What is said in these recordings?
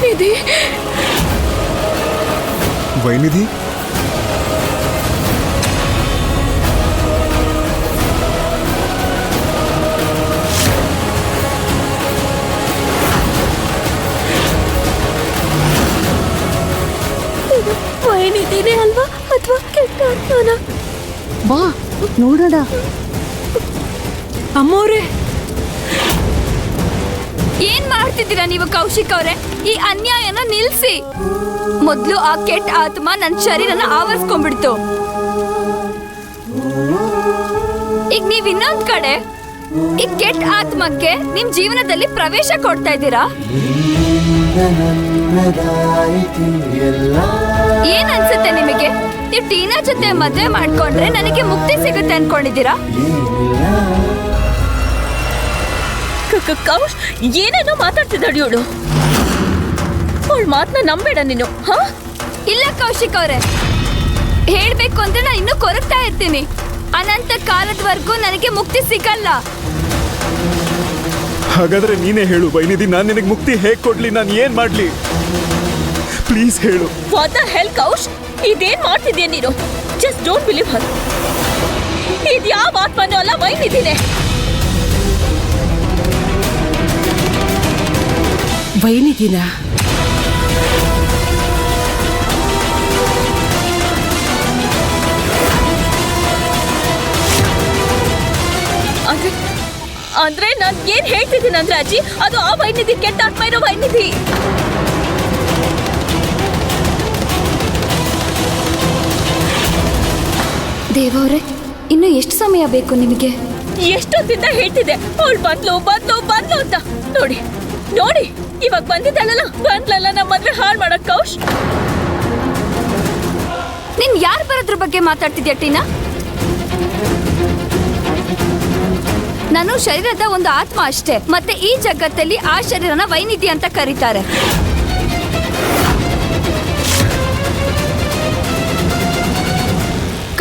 ವೈನಿಧಿ ವೈನಿಧಿ ವೈನಿಧಿನೇ ಅಲ್ವಾ ಅಥವಾ ಕೆಟ್ಟ ಆತ್ಮನ? ಬಾ ನೋಡೋಣ. ಅಮ್ಮೋರೆ, ಏನ್ ಮಾಡ್ತಿದ್ದೀರಾ ನೀವು ಕೌಶಿಕ್ ಅವ್ರೆ? ಈ ಅನ್ಯಾಯನ ನಿಲ್ಸಿ. ಮೊದ್ಲು ಆ ಕೆಟ್ಟ ಆತ್ಮ ನನ್ನ ಶರೀರನ ಆವರಿಸ್ಕೊಂಡ್ಬಿಡ್ತು. ಈಗ ನೀವ್ ಇನ್ನೊಂದ್ ಕಡೆ ಈ ಕೆಟ್ಟ ಆತ್ಮಕ್ಕೆ ನಿಮ್ ಜೀವನದಲ್ಲಿ ಪ್ರವೇಶ ಕೊಡ್ತಾ ಇದ್ದೀರಾ. ಏನ್ ಅನ್ಸುತ್ತೆ ನಿಮಗೆ? ನೀವು ಟೀನಾ ಜೊತೆ ಮದ್ವೆ ಮಾಡ್ಕೊಂಡ್ರೆ ನನಗೆ ಮುಕ್ತಿ ಸಿಗುತ್ತೆ ಅನ್ಕೊಂಡಿದ್ದೀರಾ? ಕೌಶ್ ಏನೇನೋ ಮಾತಾಡ್ತಿದ್ದಾಳೆ ಇವಳು. ಅವಳ ಮಾತನ್ನ ನಂಬೇಡ ನೀನು. ಇಲ್ಲ ಕೌಶಿಕ್ ಅವ್ರೆ, ಹೇಳ್ಬೇಕು ಅಂದ್ರೆ ನಾನು ಇನ್ನೂ ಕೊರಗ್ತಾ ಇರ್ತೀನಿ. ಅನಂತ ಕಾಲದವರೆಗೂ ನನಗೆ ಮುಕ್ತಿ ಸಿಗಲ್ಲ. ಹಾಗಾದ್ರೆ ನೀನೇ ಹೇಳು ವೈನಿಧಿ, ನಾನು ನಿನಗೆ ಮುಕ್ತಿ ಹೇಗ್ ಕೊಡ್ಲಿ? ನಾನು ಏನ್ ಮಾಡ್ಲಿ? ಪ್ಲೀಸ್ ಹೇಳು. ವಾಟ್ ದ ಹೆಲ್ ಕೌಶ್, ಇದೇನ್ ಮಾಡ್ತಿದ್ಯಾ ನೀನು? ಜಸ್ಟ್ ಡೋಂಟ್ ಬಿಲೀವ್ ಹರ್. ಇದ್ಯಾವ ಆತ್ಮನೂ ಅಲ್ಲ, ವೈನಿಧಿನೇ. ವೈನಿಧಿನ ಅಂದ್ರೆ ನಾನ್ ಏನ್ ಹೇಳ್ತಿದ್ದೀನಿ ಅಂದ್ರೆ ಅಜ್ಜಿ, ಅದು ಆ ವೈನಿಧಿ, ಕೆಟ್ಟ ಆತ್ಮ ಇರೋ ವೈನಿಧಿ. ದೇವರೇ, ಇನ್ನು ಎಷ್ಟು ಸಮಯ ಬೇಕು ನಿಮಗೆ? ಎಷ್ಟೊತ್ತಿಂದ ಹೇಳ್ತಿದೆ ಅವಳು ಬಂದ್ಲು ಬಂದ್ಲು ಬಂದ್ಲು ಅಂತ. ನೋಡಿ ನೋಡಿ, ಇವಾಗ ಬಂದಿದ್ದಲ್ಲ, ಬಂದ್ಲಲ್ಲ ನಮ್ಮ ಮದ್ವೆ ಹಾಳು ಮಾಡಕ್. ಕೌಶ್, ನೀನ್ ಯಾರು ಬರೋದ್ರ ಬಗ್ಗೆ ಮಾತಾಡ್ತಿದ್ಯಾ ಟೀನಾ? ನಾನು ಶರೀರದ ಒಂದು ಆತ್ಮ ಅಷ್ಟೇ. ಮತ್ತೆ ಈ ಜಗತ್ತಲ್ಲಿ ಆ ಶರೀರನ ವೈನಿಧಿ ಅಂತ ಕರೀತಾರೆ.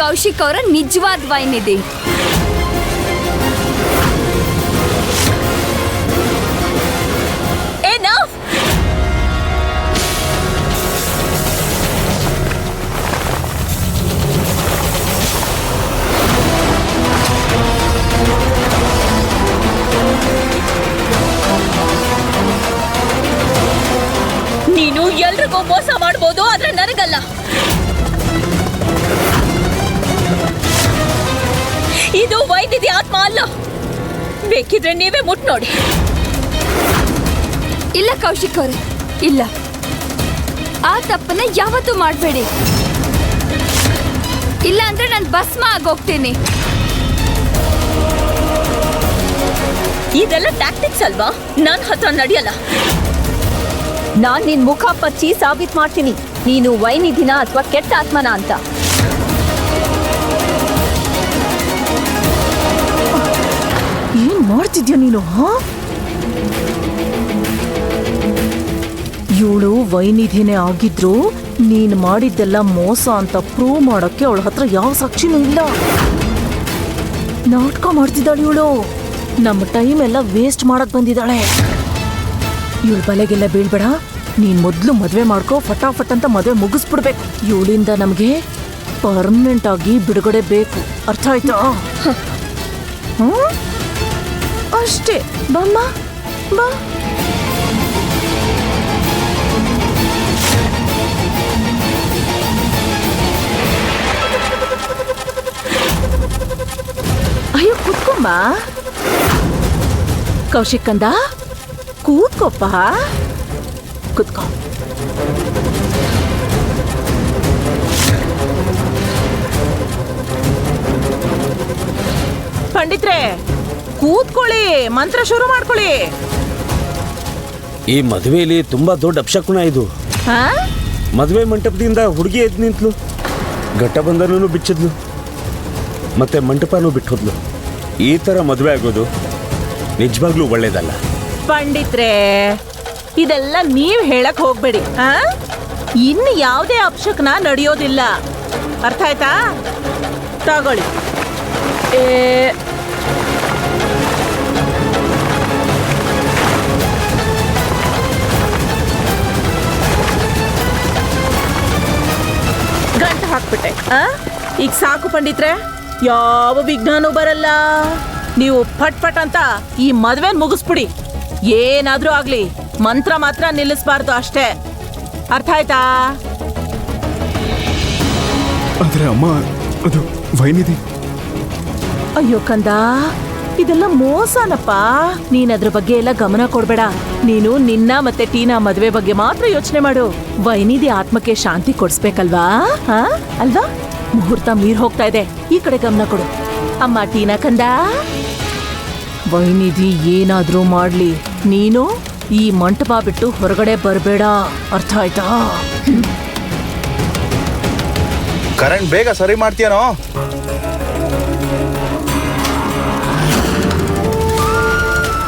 ಕೌಶಿಕ್ ಅವರ ನಿಜವಾದ ವೈನಿಧಿ. ನೀನು ಎಲ್ರಿಗೂ ಮೋಸ ಮಾಡ್ಬೋದು, ಆದ್ರೆ ನನಗಲ್ಲ. ಇದು ವೈನಿಧಿ ಆತ್ಮ ಅಲ್ಲ. ಬೇಕಿದ್ರೆ ನೀವೇ ಮುಟ್ ನೋಡಿ. ಇಲ್ಲ ಕೌಶಿಕ್ ಅವರೇ, ಇಲ್ಲ. ಆ ತಪ್ಪನ್ನ ಯಾವತ್ತೂ ಮಾಡಬೇಡಿ. ಇಲ್ಲ ಅಂದ್ರೆ ನಾನು ಭಸ್ಮ ಆಗೋಗ್ತೀನಿ. ಇದೆಲ್ಲ ಟ್ಯಾಕ್ಟಿಕ್ಸ್ ಅಲ್ವಾ? ನನ್ ಹತ್ರ ನಡೆಯಲ್ಲ. ನಾನ್ ನಿನ್ ಮುಖ ಪಚ್ಚಿ ಸಾಬೀತ್ ಮಾಡ್ತೀನಿ ನೀನು ವೈನಿಧಿನ ಅಥವಾ ಕೆಟ್ಟ ಆತ್ಮನ ಅಂತ. ಏನ್ ಮಾಡ್ತಿದ್ಯಾ ನೀನು? ಇವಳು ವೈನಿಧಿನೇ ಆಗಿದ್ರು ನೀನ್ ಮಾಡಿದ್ದೆಲ್ಲ ಮೋಸ ಅಂತ ಪ್ರೂವ್ ಮಾಡಕ್ಕೆ ಅವಳ ಹತ್ರ ಯಾವ ಸಾಕ್ಷಿನೂ ಇಲ್ಲ. ನಾಟಕ ಮಾಡ್ತಿದ್ದಾಳೆ ಇವಳು. ನಮ್ಮ ಟೈಮ್ ಎಲ್ಲ ವೇಸ್ಟ್ ಮಾಡಕ್ ಬಂದಿದ್ದಾಳೆ. ಇವಳ ಬಲೆಗೆಲ್ಲ ಬೀಳ್ಬೇಡ. ನೀನ್ ಮೊದ್ಲು ಮದ್ವೆ ಮಾಡ್ಕೋ, ಫಟಾಫಟ್ ಅಂತ ಮದ್ವೆ ಮುಗಿಸ್ಬಿಡ್ಬೇಕು. ಇವಳಿಂದ ನಮ್ಗೆ ಪರ್ಮನೆಂಟ್ ಆಗಿ ಬಿಡುಗಡೆ ಬೇಕು, ಅರ್ಥ ಆಯ್ತಾ? ಅಷ್ಟೇ. ಬಮ್ಮ ಬಾ. ಅಯ್ಯೋ ಕೂತ್ಕೊಮ್ಮ. ಕೌಶಿಕ್ ಅಂದ ಕೂತ್ಕೊಪ್ಪ, ಕೂತ್ಕೋ. ಪಂಡಿತ್ರೆ ಕೂತ್ಕೊಳ್ಳಿ, ಮಂತ್ರ ಶುರು ಮಾಡ್ಕೊಳ್ಳಿ. ಈ ಮದುವೆಯಲ್ಲಿ ತುಂಬಾ ದೊಡ್ಡ ಅಪಶಕುನ ಇದು. ಮದುವೆ ಮಂಟಪದಿಂದ ಹುಡುಗಿ ಎದ್ದು ನಿಂತ್ಲು, ಘಟ್ಟಬಂಧನೂ ಬಿಚ್ಚಿದ್ಲು, ಮತ್ತೆ ಮಂಟಪನೂ ಬಿಟ್ಟೋದ್ಲು. ಈ ತರ ಮದುವೆ ಆಗೋದು ನಿಜವಾಗ್ಲೂ ಒಳ್ಳೇದಲ್ಲ. ಪಂಡಿತ್ರೆ, ಇದೆಲ್ಲ ನೀವ್ ಹೇಳಕ್ ಹೋಗ್ಬೇಡಿ. ಇನ್ನು ಯಾವುದೇ ಅಪಶಕನ ನಡೆಯೋದಿಲ್ಲ, ಅರ್ಥ ಆಯ್ತಾ? ತಗೊಳ್ಳಿ. ಆ? ಈಗ ಸಾಕು ಪಂಡಿತ್ರೆ, ಯಾವ ವಿಘ್ನನೂ ಬರಲ್ಲ. ನೀವು ಫಟ್ ಫಟ್ ಅಂತ ಈ ಮದ್ವೆ ಮುಗಿಸ್ಬಿಡಿ. ಏನಾದ್ರೂ ಆಗ್ಲಿ, ಮಂತ್ರ ಮಾತ್ರ ನಿಲ್ಲಿಸ್ಬಾರ್ದು ಅಷ್ಟೇ. ಅರ್ಥ ಆಯ್ತಾ? ಆದ್ರೆ ಅಮ್ಮ, ಅದು ವೈನಿಧಿ. ಅಯ್ಯೋ ಕಂದ, ಇದೆಲ್ಲ ಮೋಸನಪ್ಪ. ನೀನ್ ಅದ್ರ ಬಗ್ಗೆ ಎಲ್ಲ ಗಮನ ಕೊಡ್ಬೇಡ. ನೀನು ನಿನ್ನ ಮತ್ತೆ ಟೀನಾ ಮದ್ವೆ ಬಗ್ಗೆ ಮಾತ್ರ ಯೋಚನೆ ಮಾಡು. ವೈನಿಧಿ ಆತ್ಮಕ್ಕೆ ಶಾಂತಿ ಕೊಡ್ಸ್ಬೇಕಲ್ವಾ? ಹಾ ಅಲ್ವಾ? ಮುಹೂರ್ತ ಮೀರ್ ಹೋಗ್ತಾ ಇದೆ, ಈ ಕಡೆ ಗಮನ ಕೊಡು. ಅಮ್ಮ ಟೀನಾ ಕಂದ, ವೈನಿಧಿ ಏನಾದ್ರೂ ಮಾಡ್ಲಿ, ನೀನು ಈ ಮಂಟಪ ಬಿಟ್ಟು ಹೊರಗಡೆ ಬರ್ಬೇಡ. ಅರ್ಥ ಆಯ್ತಾ? ಕರೆಂಟ್ ಬೇಗ ಸರಿ ಮಾಡ್ತೀಯನೋ?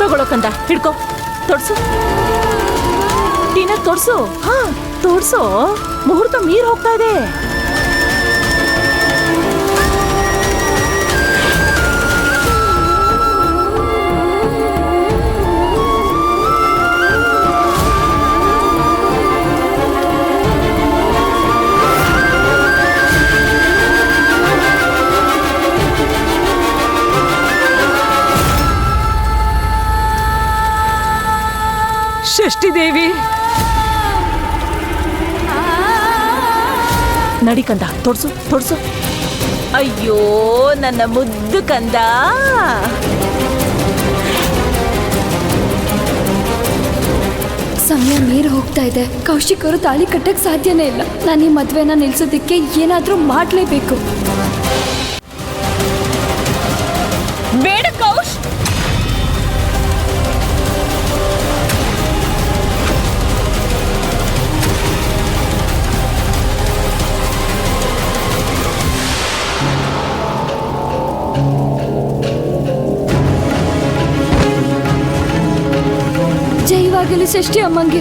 ತಗೊಳ್ಳೋ ಕಂದ, ಹಿಡ್ಕೋ, ತೊಡ್ಸು. ಟೀನಾ ತೊಡ್ಸು. ಹಾ ತೊಡ್ಸು, ಮುಹೂರ್ತ ಮೀರ್ ಹೋಗ್ತಾ ಇದೆ. ಷಷ್ಠಿ ದೇವಿ, ನಡಿ ಕಂದ, ತೊಡ್ಸು ತೊಡ್ಸು. ಅಯ್ಯೋ ನನ್ನ ಮುದ್ದು ಕಂದ. ಸಮಯ ಮೀರಿ ಹೋಗ್ತಾ ಇದೆ. ಕೌಶಿಕ್ ಅವರು ತಾಳಿ ಕಟ್ಟಕ್ ಸಾಧ್ಯನೇ ಇಲ್ಲ. ನಾನು ಈ ಮದ್ವೆನ ನಿಲ್ಸೋದಕ್ಕೆ ಏನಾದ್ರೂ ಮಾಡ್ಲೇಬೇಕು. ಬೇಡ ಕೌಶ್. ಜೈವಾಗಲಿ ಷಷ್ಠಿ ಅಮ್ಮಂಗೆ.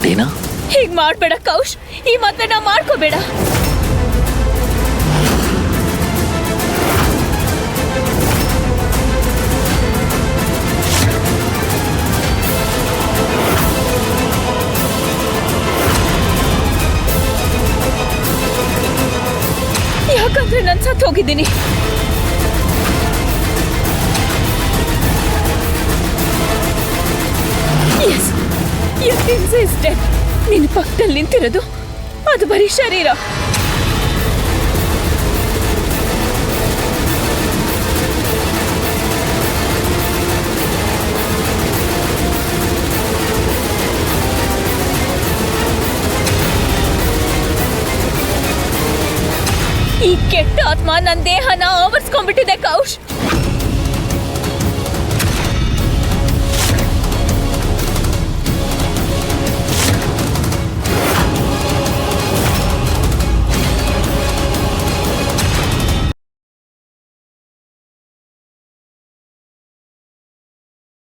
ಟೀನಾ, ಹೀಗ್ ಮಾಡ್ಬೇಡ ಕೌಶ್, ಈ ಮದ್ವೆನ ಮಾಡ್ಕೋಬೇಡ. ಯಾಕಂದ್ರೆ ನನ್ ಸತ್ ಹೋಗಿದ್ದೀನಿ. Yes, your princess is dead. ನಿನ್ನ ಪಕ್ಕದಲ್ಲಿ ನಿಂತಿರೋದು ಅದು ಬರೀ ಶರೀರ. ಈ ಕೆಟ್ಟ ಆತ್ಮ ನನ್ನ ದೇಹನ ಆವರಿಸ್ಕೊಂಡ್ಬಿಟ್ಟಿದೆ ಕೌಶ್.